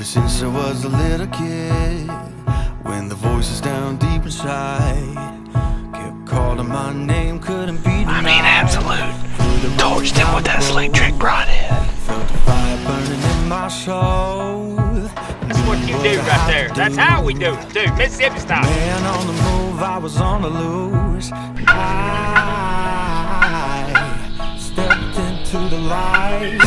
Since I was a little kid, when the voices down deep inside kept calling my name, couldn't be denied. I mean, absolute torched him with that slick trick broadhead. Felt the fire burning in my soul. That's what you do right there. That's how we do it, dude. Mississippi style. Man on the move, I was on the loose. I stepped into the light.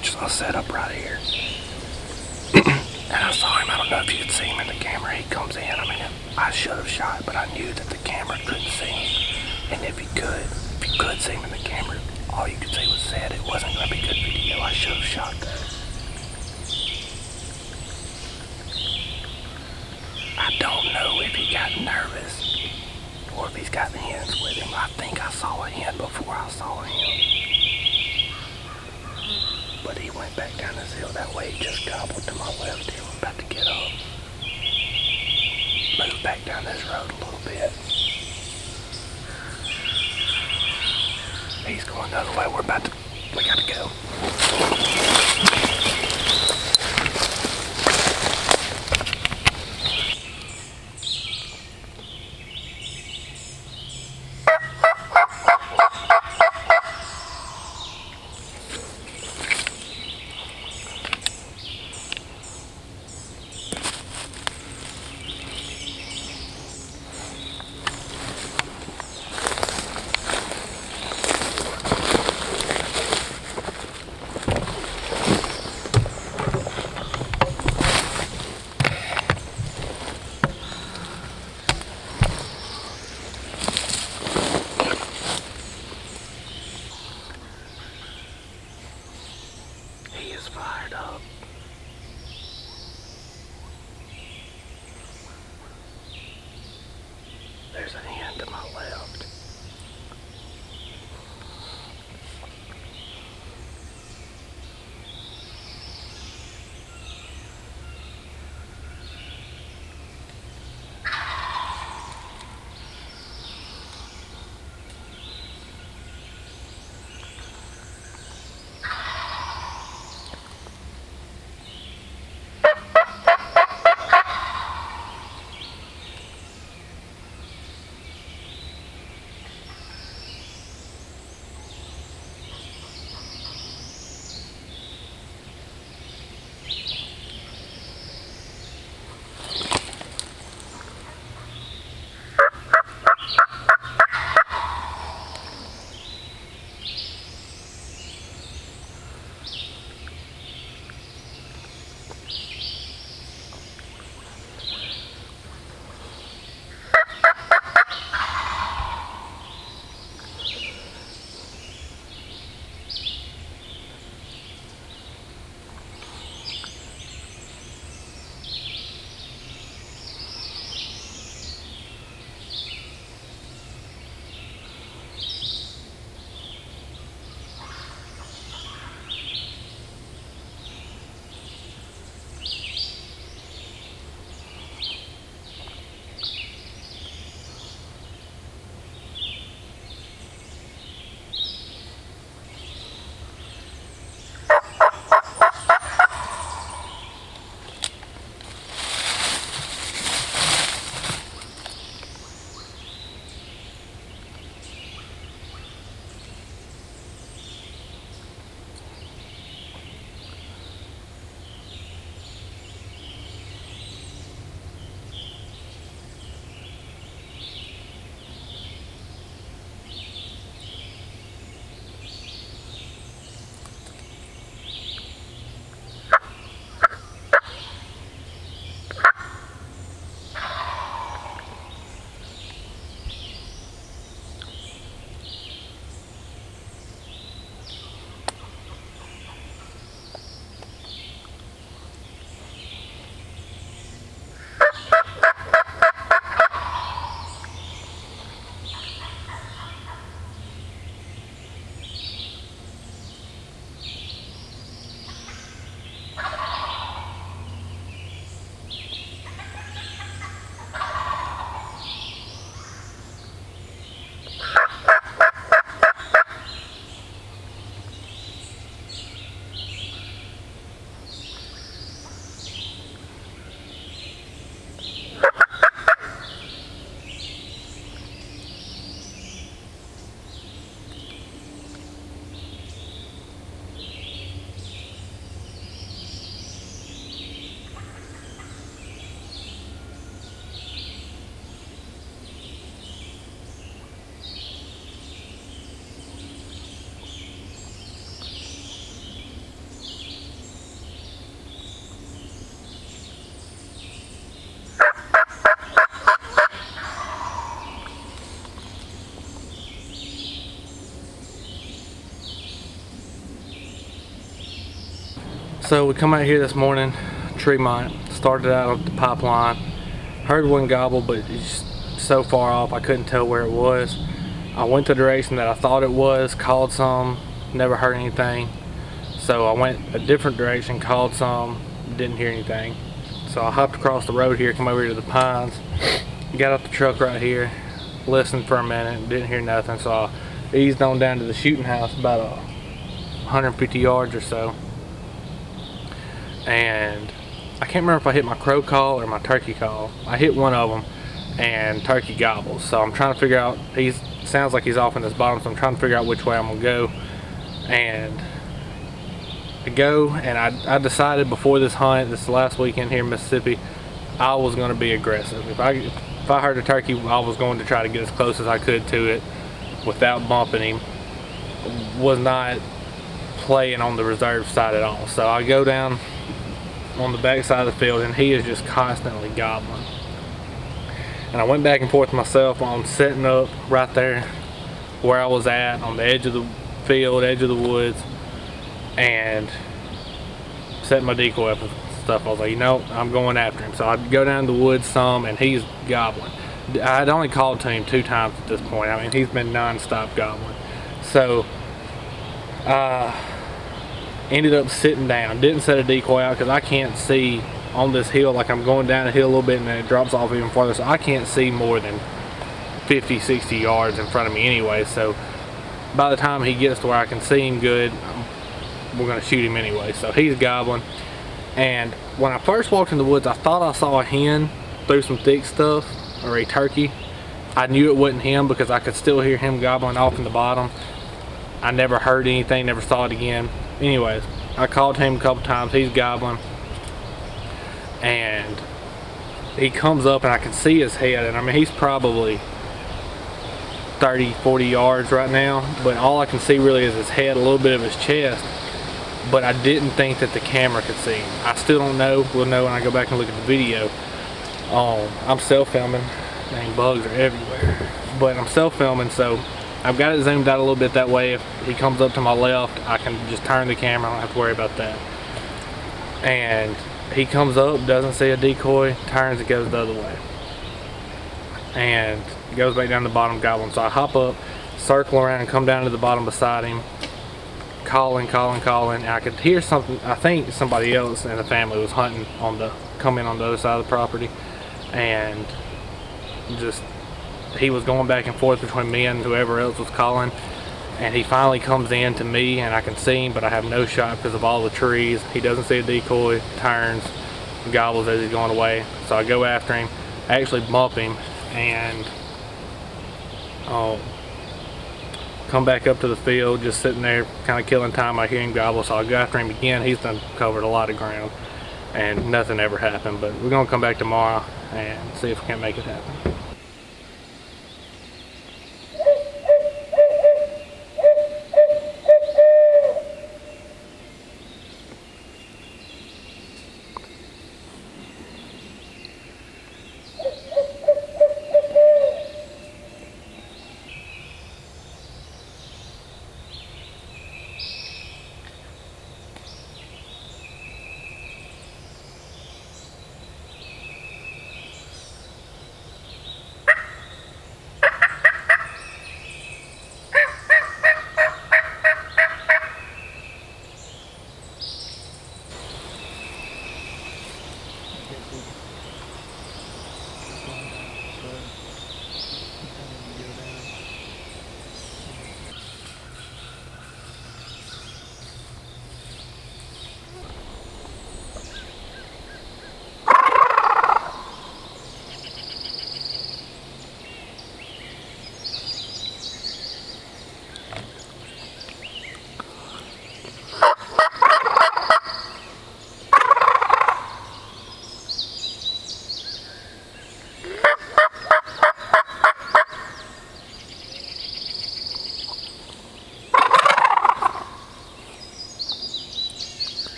So I set up right here. And I saw him. I don't know if you could see him in the camera. He comes in. I mean, I should have shot, but I knew that the camera couldn't see him. And if you could see him in the camera, all you could say was sad. It wasn't going to be good video. I should have shot that. I don't know if he got nervous or if he's got hens with him. I think I saw a hen before I saw him. But he went back down this hill that way. He just gobbled to my left here. We're about to get up. Move back down this road a little bit. He's going the other way. We gotta go. So we come out here this morning, Tremont, started out the pipeline, heard one gobble, but it's so far off I couldn't tell where it was. I went the direction that I thought it was, called some, never heard anything. So I went a different direction, called some, didn't hear anything. So I hopped across the road here, come over here to the pines, got out the truck right here, listened for a minute, didn't hear nothing. So I eased on down to the shooting house, about 150 yards or so. And I can't remember if I hit my crow call or my turkey call. I hit one of them and turkey gobbles. So I'm trying to figure out, sounds like he's off in this bottom, so I'm trying to figure out which way I'm gonna go. And I decided before this hunt, this last weekend here in Mississippi, I was gonna be aggressive. If I heard a turkey, I was going to try to get as close as I could to it without bumping him. Was not playing on the reserve side at all. So I go down on the back side of the field and he is just constantly gobbling. And I went back and forth myself on setting up right there where I was at on the edge of the field, edge of the woods, and setting my decoy up and stuff. I was like, you know, I'm going after him. So I go down the woods some and he's gobbling. I'd only called to him 2 times at this point. I mean, he's been non-stop gobbling. So ended up sitting down, didn't set a decoy out because I can't see on this hill. Like, I'm going down the hill a little bit and then it drops off even farther, so I can't see more than 50-60 yards in front of me anyway. So by the time he gets to where I can see him good, we're gonna shoot him anyway. So he's gobbling, and when I first walked in the woods I thought I saw a hen through some thick stuff, or a turkey. I knew it wasn't him because I could still hear him gobbling off in the bottom. I never heard anything, never saw it again. Anyways, I called him a couple times, he's gobbling, and he comes up and I can see his head, and I mean, he's probably 30-40 yards right now, but all I can see really is his head, a little bit of his chest. But I didn't think that the camera could see him. I still don't know. We'll know when I go back and look at the video. I'm self-filming. Dang, bugs are everywhere. But I'm self-filming, so I've got it zoomed out a little bit that way. If he comes up to my left, I can just turn the camera. I don't have to worry about that. And he comes up, doesn't see a decoy, turns and goes the other way. And goes back down to the bottom gobbling. So I hop up, circle around, and come down to the bottom beside him, calling. I could hear something. I think somebody else in the family was hunting coming on the other side of the property, and just he was going back and forth between me and whoever else was calling. And he finally comes in to me, and I can see him, but I have no shot because of all the trees. He doesn't see a decoy, turns, gobbles as he's going away. So I go after him, I actually bump him, and come back up to the field, just sitting there kind of killing time. I hear him gobble, so I'll go after him again. He's done covered a lot of ground and nothing ever happened, but we're gonna come back tomorrow and see if we can't make it happen.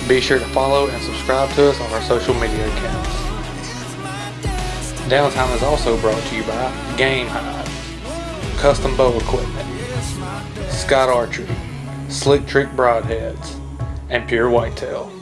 Be sure to follow and subscribe to us on our social media accounts. Downtime is also brought to you by Game Hive. custom bow equipment, Scott Archery, Slick Trick Broadheads, and Pure Whitetail.